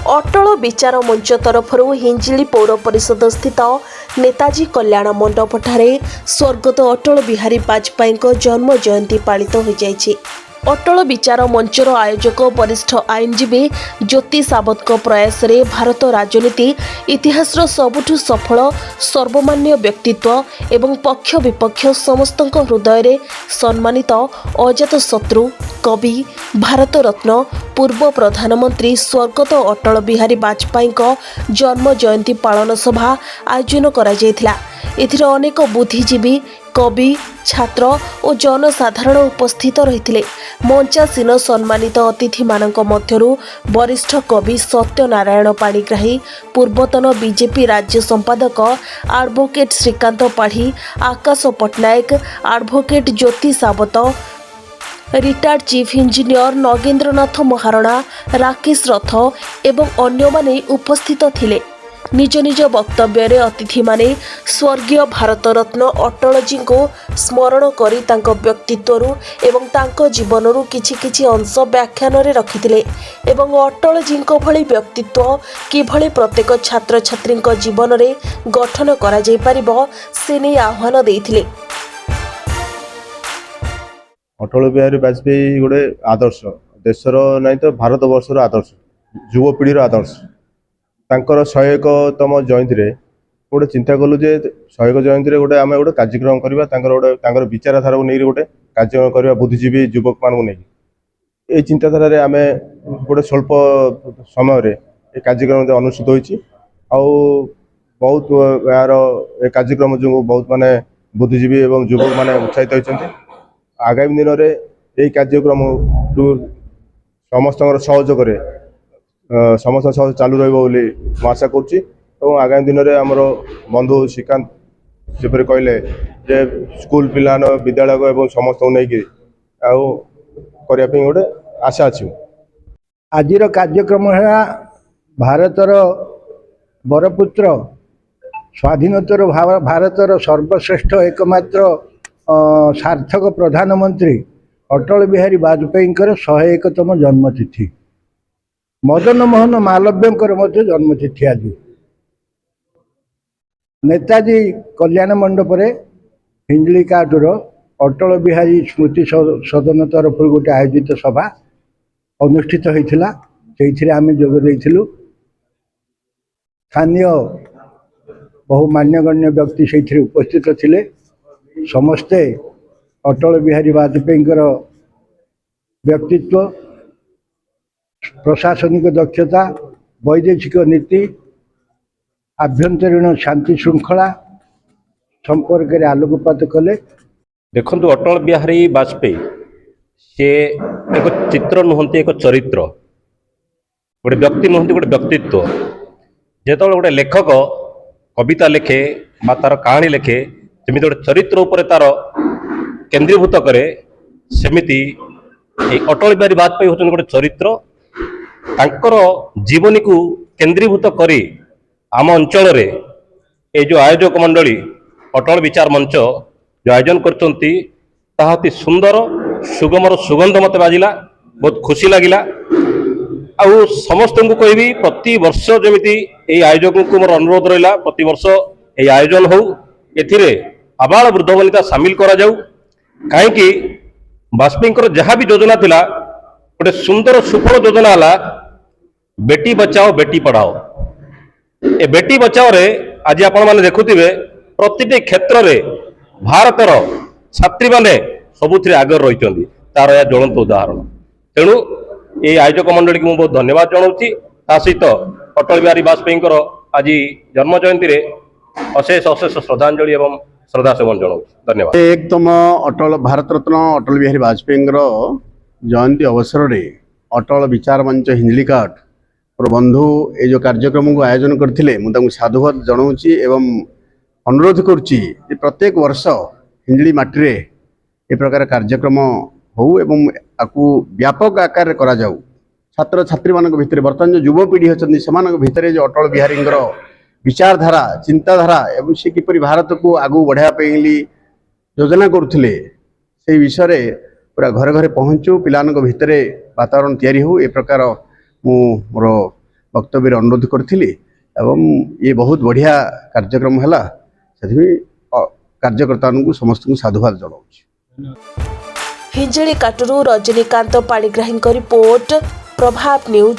अटल विचार मंच तरफ हिंजिली पौर परिषद स्थित नेताजी कल्याण मंडपठारे स्वर्गत अटल बिहारी वाजपेयी जन्म जयंती पालित हो जाइछि। अटल विचार मंचर आयोजक वरिष्ठ आईनजीवी ज्योति सावत प्रयास रे भारत राजनीति इतिहास सबुठु सफल सर्वमान्य व्यक्तित्व एवं पक्ष विपक्ष समस्त हृदय रे सम्मानित अजात शत्रु कवि भारत रत्न पूर्व प्रधानमंत्री स्वर्गत अटल बिहारी वाजपेयी जन्म जयंती पालन सभा आयोजन करा जायथिला। एथिरे अनेक बुद्धिजीवी कवि छात्र और जनसाधारण उपस्थित रही। मंचासीन सम्मानित अतिथि मानक मध्यरु वरिष्ठ कवि सत्यनारायण पाणिग्राही, पूर्वतन बीजेपी राज्य संपादक advocate Shrikant Padhi, Akash Pattanayak, advocate Jyoti Sawat, retired chief engineer Nagendranath Maharana, Rakesh Rath एवं अन्य माने उपस्थित थिले। निज निज वक्तव्य रे अतिथि माने स्वर्गीय भारत रत्न अटल जी को स्मरण करी तांको व्यक्तित्वरु एवं तांको जीवनरु किछि अंश व्याख्यान रे रखिथिले एवं अटल जी को भली व्यक्तित्व किभली प्रत्येक छात्र छात्री जीवन रे गठन करा जाय परिबो से नै आह्वान देथिले। अटल बिहारी वाजपेयी गोटे आदर्श देशर नहीं तो भारत वर्षर आदर्श युवपीढ़ीर आदर्श। तांकर 101तम जयंती रे गोटे चिंता कलु जे 101 जयंती रे गोटे आमे गोटे कार्यक्रम करबा तांकर विचारधारा को नहीं गोटे कार्यक्रम करबा बुद्धिजीवी युवक मान को नहीं ए चिंताधारा रे आमे गोटे स्वल्प समय रे ए कार्यक्रम अनुष्ठित होईची आ बहुत यार ए कार्यक्रम जो बहुत माने बुद्धिजीवी एवं युवक माने उत्साहित होइचंती। आगामी दिन में यही कार्यक्रम समस्त सहयोग समस्त सहयोग चालू रही आशा कर। आगामी दिन में आमर बंधु श्रीकांत जपरी कहले जे स्कूल पिला विद्यालय एवं समस्त नहीं गोटे आशा अच्छी। आज कार्यक्रम है भारतर बरपुत्र स्वाधीनतर भारतर सर्वश्रेष्ठ एकमात्र सार्थक प्रधानमंत्री अटल बिहारी वाजपेयी 101तम जन्मतिथि। मदन मोहन मालव्य जन्मतिथि आज। नेताजी कल्याण मंडप हिंजली काटूर अटल बिहारी स्मृति सदन तरफ गोटे आयोजित सभा अनुष्ठित होता से आम जोगदेलु। स्थानीय बहु मान्यगण्य व्यक्ति से उपस्थित थिले। समस्ते अटल बिहारी वाजपेयी व्यक्तित्व प्रशासनिक दक्षता वैदेशिक नीति आभ्यंतरीण शांति श्रृंखला संपर्क में आलोकपात कले। देखु अटल बिहारी वाजपेयी से एक चित्र नुहति एक चरित्र गोटे व्यक्ति नुहति गोटे व्यक्तित्व। जो गोटे लेखक कविता लेखे बा तार कहानी लेखे सेमि गोटे चरित्र उपर तार केन्द्रीभूत करे सेमिति अटल बिहारी वाजपेयी होचन गोटे चरित्र। तांकर जीवनी को केन्द्रीभूत करी आम अंचल रे ए जो आयोजक मंडली अटल विचार मंच जो आयोजन करचंती ताहा अति सुंदर सुगमर सुगंध मत बाजिला। बहुत खुशी लगिला। आउ समस्त को कहबी प्रति वर्ष जमिति ए आयोजक को मोर अनुरोध रहिला प्रति वर्ष ए आयोजन हो एथिरे आबाल वृद्ध वनिता सामिल करा जाऊ। कहीं वाजपेयी जहाँ भी योजना थिला गोटे सुंदर सुफल योजना है बेटी बचाओ बेटी पढ़ाओ। ए बेटी बचाओ रे आज आपण माने देखुथिबे प्रतिटी क्षेत्र रे भारतर छात्री माने सबुथिरे आगर रहिचंदी तार या ज्वलंत उदाहरण। तेणु ये आयोजक मंडली को बहुत धन्यवाद जनाऊँगी। ता सहित अटल बिहारी वाजपेयी आज जन्म जयंती रे अशेष अशेष श्रद्धांजलि एवं श्रद्धा सुमन जनाऊँ। धन्यवाद। एकतम अटल भारत रत्न अटल बिहारी वाजपेयी जयंती अवसर में अटल विचार मंच हिंजलिकाट और बंधु ये जो कार्यक्रम को आयोजन करते मुझे साधुवाद जनाऊँगी एवं अनुरोध करुच्ची प्रत्येक वर्ष हिंजली माटी ए प्रकार कार्यक्रम हो एवं आपको व्यापक आकार करा जाऊ। छात्र छात्री मान भितर बर्तमान जो युवपीढ़ी अच्छा से भितर जो अटल बिहारी विचारधारा चिंताधारा एवं से किपरि भारत को आगू बढ़ाई योजना करुले से विषय पूरा घरे घरे पहुँचू पिला भितर वातावरण तैयारी हो ए प्रकार मोर ବକ୍ତବ୍ୟରେ ଅନୁରୋଧ କରିଥିଲି ଏବଂ ये बहुत बढ़िया कार्यक्रम है से कार्यकर्ता समस्त साधुवाद जनाऊँ। हिंजिली काटरू रजनीकांत पाणिग्राही रिपोर्ट प्रभात न्यूज।